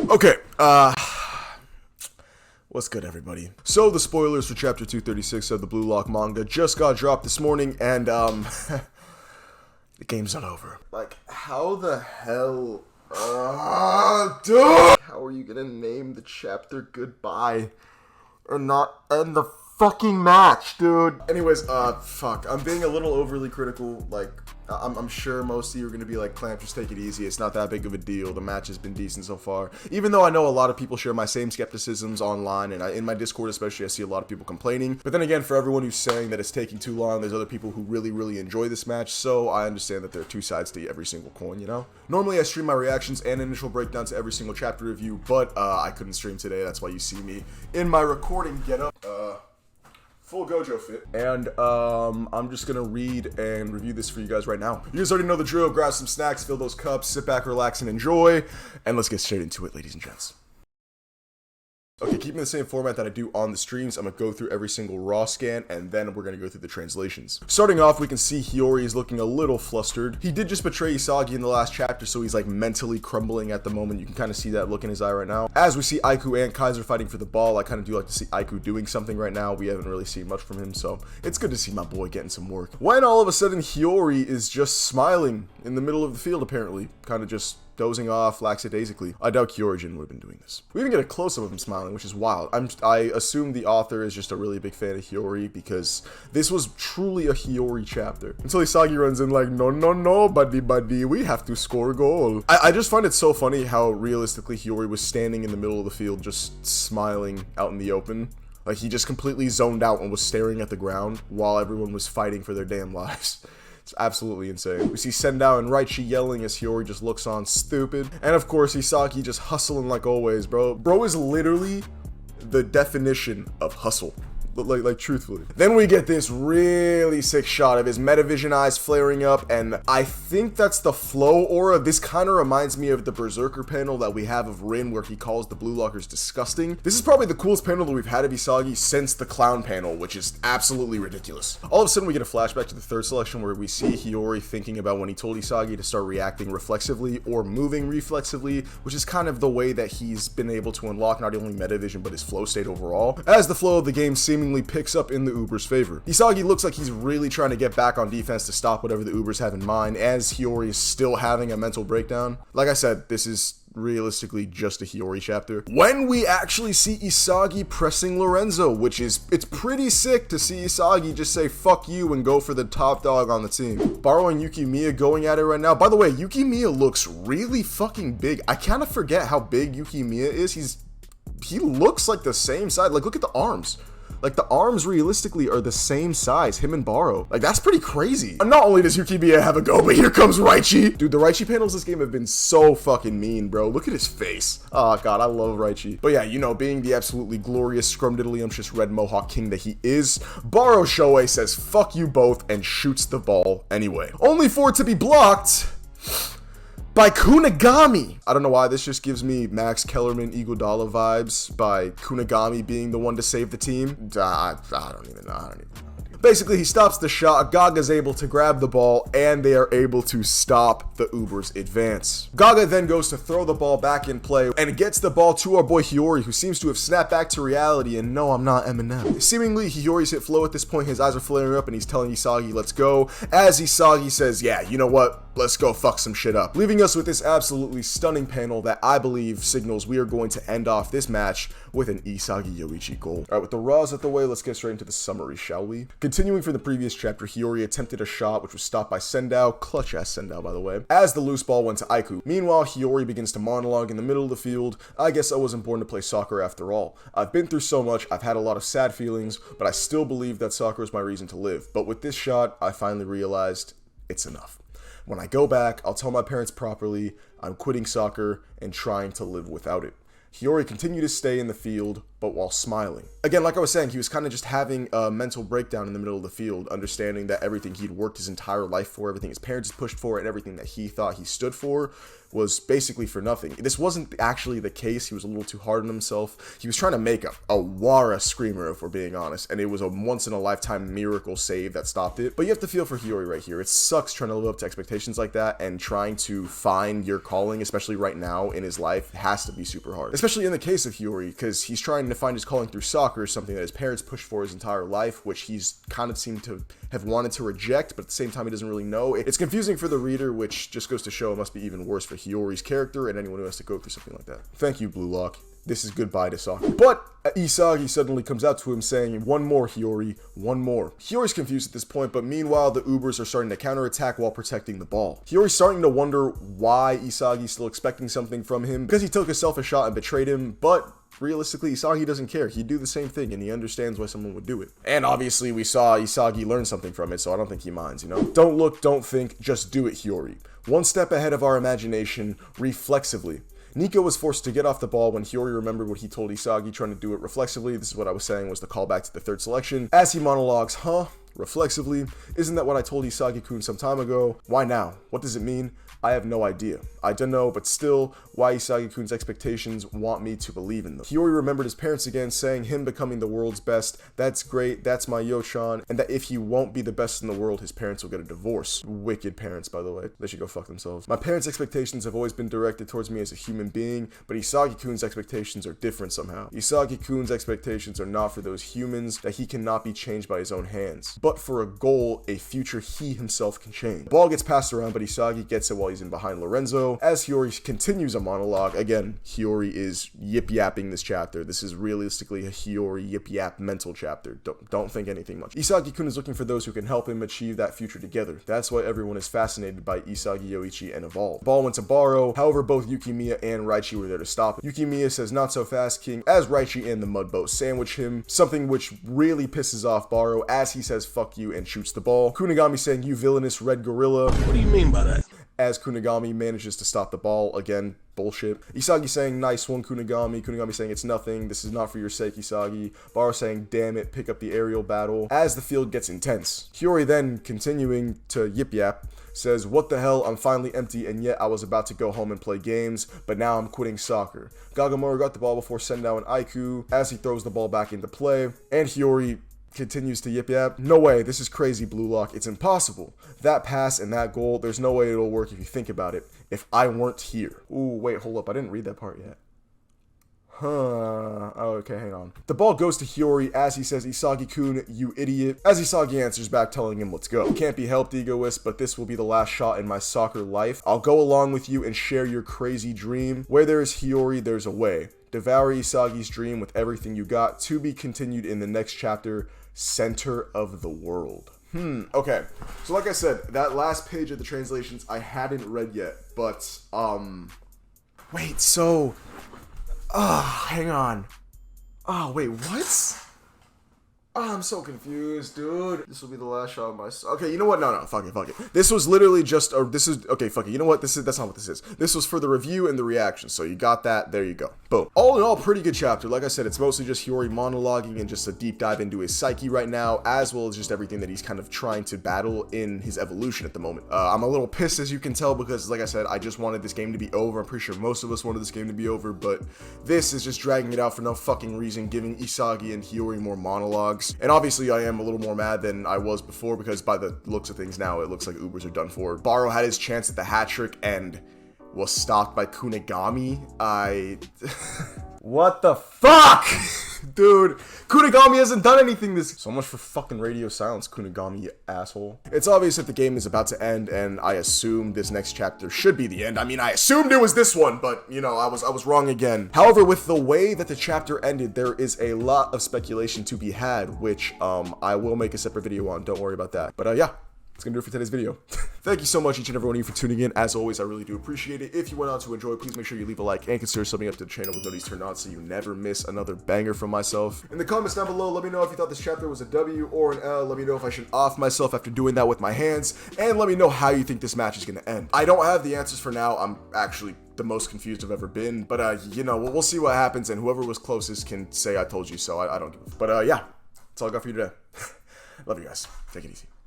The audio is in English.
Okay, what's good, everybody? So, the spoilers for Chapter 236 of the Blue Lock manga just got dropped this morning, and, the game's not over. Like, how the hell, dude! How are you gonna name the chapter goodbye and not end the fucking match, dude? Anyways, fuck, I'm being a little overly critical, like, I'm sure most of you are going to be like, Clamp, just take it easy. It's not that big of a deal. The match has been decent so far. Even though I know a lot of people share my same skepticisms online, and in my Discord especially, I see a lot of people complaining. But then again, for everyone who's saying that it's taking too long, there's other people who really enjoy this match, so I understand that there are two sides to every single coin, you know? Normally, I stream my reactions and initial breakdown to every single chapter review, but I couldn't stream today. That's why you see me in my recording getup. Full Gojo fit. And I'm just gonna read and review this for you guys right now. You guys already know the drill. Grab some snacks, fill those cups, sit back, relax, and enjoy. And let's get straight into it, ladies and gents. Okay, keeping the same format that I do on the streams, I'm going to go through every single raw scan, and then we're going to go through the translations. Starting off, we can see Hiori is looking a little flustered. He did just betray Isagi in the last chapter, so he's like mentally crumbling at the moment. You can kind of see that look in his eye right now. As we see Aiku and Kaiser fighting for the ball, I kind of do like to see Aiku doing something right now. We haven't really seen much from him, so it's good to see my boy getting some work. When all of a sudden, Hiori is just smiling in the middle of the field, apparently. Kind of just dozing off lackadaisically. I doubt Kyorijin would have been doing this. We even get a close-up of him smiling, which is wild. I assume the author is just a really big fan of Hiori, because this was truly a Hiori chapter. Until Isagi runs in like, no, buddy, we have to score a goal. I just find it so funny how realistically Hiori was standing in the middle of the field just smiling out in the open. Like, he just completely zoned out and was staring at the ground while everyone was fighting for their damn lives. It's absolutely insane. We see Sendao and Raichi yelling as Hiori just looks on stupid. And of course, Isagi just hustling like always, bro. Bro is literally the definition of hustle. Like truthfully. Then we get this really sick shot of his Metavision eyes flaring up, and I think that's the flow aura. This kind of reminds me of the Berserker panel that we have of Rin, where he calls the Blue Lockers disgusting. This is probably the coolest panel that we've had of Isagi since the clown panel, which is absolutely ridiculous. All of a sudden, we get a flashback to the third selection where we see Hiori thinking about when he told Isagi to start reacting reflexively or moving reflexively, which is kind of the way that he's been able to unlock not only Metavision but his flow state overall, as the flow of the game seemingly picks up in the Uber's favor. Isagi looks like he's really trying to get back on defense to stop whatever the Ubers have in mind, as Hiori is still having a mental breakdown. Like I said, this is realistically just a Hiori chapter. When we actually see Isagi pressing Lorenzo, it's pretty sick to see Isagi just say fuck you and go for the top dog on the team. Borrowing Yukimiya going at it right now. By the way, Yukimiya looks really fucking big. I kind of forget how big Yukimiya is. He looks like the same size. Like, look at the arms. Like, the arms realistically are the same size, him and Baro. Like, that's pretty crazy. And not only does Yukimiya have a go, but here comes Raichi. Dude, the Raichi panels this game have been so fucking mean, bro. Look at his face. Oh, God, I love Raichi. But yeah, you know, being the absolutely glorious scrumdiddlyumptious red mohawk king that he is, Baro Shoei says fuck you both and shoots the ball anyway. Only for it to be blocked by Kunigami. I don't know why, this just gives me Max Kellerman Iguodala vibes by Kunigami being the one to save the team. I don't even know. Basically, he stops the shot, Gaga's able to grab the ball, and they are able to stop the Uber's advance. Gaga then goes to throw the ball back in play, and gets the ball to our boy Hiori, who seems to have snapped back to reality, and no, I'm not Eminem. Seemingly, Hiori's hit flow at this point, his eyes are flaring up, and he's telling Isagi, let's go, as Isagi says, yeah, you know what, let's go fuck some shit up. Leaving us with this absolutely stunning panel that I believe signals we are going to end off this match with an Isagi Yoichi goal. Alright, with the raws out the way, let's get straight into the summary, shall we? Continuing from the previous chapter, Hiori attempted a shot which was stopped by Sendao, clutch ass Sendao by the way, as the loose ball went to Aiku. Meanwhile, Hiori begins to monologue in the middle of the field. I guess I wasn't born to play soccer after all. I've been through so much, I've had a lot of sad feelings, but I still believe that soccer is my reason to live. But with this shot, I finally realized it's enough. When I go back, I'll tell my parents properly I'm quitting soccer and trying to live without it. Hiori continued to stay in the field but while smiling. Again, like I was saying, he was kind of just having a mental breakdown in the middle of the field, understanding that everything he'd worked his entire life for, everything his parents had pushed for, and everything that he thought he stood for was basically for nothing. This wasn't actually the case. He was a little too hard on himself. He was trying to make a Wara screamer, if we're being honest, and it was a once-in-a-lifetime miracle save that stopped it. But you have to feel for Hiori right here. It sucks trying to live up to expectations like that, and trying to find your calling, especially right now in his life, has to be super hard. Especially in the case of Hiori, because he's trying to find his calling through soccer, something that his parents pushed for his entire life, which he's kind of seemed to have wanted to reject, but at the same time he doesn't really know. It's confusing for the reader, which just goes to show it must be even worse for Hiori's character and anyone who has to go through something like that. Thank you, Blue Lock. This is goodbye to soccer. But Isagi suddenly comes out to him saying, one more, Hiori, one more. Hiori's confused at this point, but meanwhile, the Ubers are starting to counterattack while protecting the ball. Hiori's starting to wonder why Isagi's still expecting something from him, because he took a selfish shot and betrayed him, but realistically, Isagi doesn't care. He'd do the same thing, and he understands why someone would do it. And obviously, we saw Isagi learn something from it, so I don't think he minds, you know? Don't look, don't think, just do it, Hiori. One step ahead of our imagination, reflexively. Nico was forced to get off the ball when Hiori remembered what he told Isagi, trying to do it reflexively. This is what I was saying was the callback to the third selection. As he monologues, huh? Reflexively? Isn't that what I told Isagi-kun some time ago? Why now? What does it mean? I have no idea. I don't know, but still, why Isagi-kun's expectations want me to believe in them. Hiori remembered his parents again, saying him becoming the world's best, that's great, that's my Yochan, and that if he won't be the best in the world, his parents will get a divorce. Wicked parents, by the way. They should go fuck themselves. My parents' expectations have always been directed towards me as a human being, but Isagi-kun's expectations are different somehow. Isagi-kun's expectations are not for those humans that he cannot be changed by his own hands, but for a goal, a future he himself can change. The ball gets passed around, but Isagi gets it while he's in behind Lorenzo. As Hiori continues a monologue, again, Hiori is yip-yapping this chapter. This is realistically a Hiori yip-yap mental chapter. Don't think anything much. Isagi-kun is looking for those who can help him achieve that future together. That's why everyone is fascinated by Isagi, Yoichi, and Evolve. The ball went to Baro, however, both Yukimiya and Raichi were there to stop it. Yukimiya says, not so fast, King, as Raichi and the Mudboat sandwich him, something which really pisses off Baro as he says, fuck you, and shoots the ball. Kunigami saying, you villainous red gorilla. What do you mean by that? As Kunigami manages to stop the ball. Again, bullshit. Isagi saying, nice one, Kunigami. Kunigami saying, it's nothing. This is not for your sake, Isagi. Baro saying, damn it, pick up the aerial battle. As the field gets intense. Hiori then, continuing to yip-yap, says, what the hell, I'm finally empty, and yet I was about to go home and play games, but now I'm quitting soccer. Gagamura got the ball before sending down Aiku, as he throws the ball back into play, and Hiori continues to yip-yap. No way, this is crazy, Blue Lock. It's impossible. That pass and that goal, there's no way it'll work if you think about it. If I weren't here. Ooh, wait, hold up. I didn't read that part yet. Huh. Oh, okay, hang on. The ball goes to Hiori as he says, Isagi-kun, you idiot. As Isagi answers back, telling him, let's go. Can't be helped, egoist, but this will be the last shot in my soccer life. I'll go along with you and share your crazy dream. Where there is Hiori, there's a way. Devour Isagi's dream with everything you got. To be continued in the next chapter. Center of the world. Okay. So like I said, that last page of the translations I hadn't read yet, but, wait, so, hang on. Oh, wait, what? Oh, I'm so confused, dude. This will be the last shot of my... Okay, you know what? No, fuck it. This was literally just... Okay, fuck it. You know what? That's not what this is. This was for the review and the reaction, so you got that. There you go. Boom. All in all, pretty good chapter. Like I said, it's mostly just Hiori monologuing and just a deep dive into his psyche right now, as well as just everything that he's kind of trying to battle in his evolution at the moment. I'm a little pissed, as you can tell, because, like I said, I just wanted this game to be over. I'm pretty sure most of us wanted this game to be over, but this is just dragging it out for no fucking reason, giving Isagi and Hiori more monologues. And obviously I am a little more mad than I was before, because by the looks of things now, it looks like Ubers are done for. Baro had his chance at the hat trick and was stopped by Kunigami. What the fuck? Dude, Kunigami hasn't done anything this... So much for fucking radio silence, Kunigami, you asshole. It's obvious that the game is about to end, and I assume this next chapter should be the end. I mean, I assumed it was this one, but, you know, I was wrong again. However, with the way that the chapter ended, there is a lot of speculation to be had, which, I will make a separate video on. Don't worry about that. But, yeah. That's gonna do it for today's video. Thank you so much, each and every one of you, for tuning in. As always, I really do appreciate it. If you went on to enjoy, please make sure you leave a like and consider subbing up to the channel with notifications turned on so you never miss another banger from myself. In the comments down below, let me know if you thought this chapter was a W or an L. Let me know if I should off myself after doing that with my hands. And let me know how you think this match is gonna end. I don't have the answers for now. I'm actually the most confused I've ever been. But, you know, we'll see what happens, and whoever was closest can say I told you so. I don't give a... But, yeah, that's all I got for you today. Love you guys. Take it easy.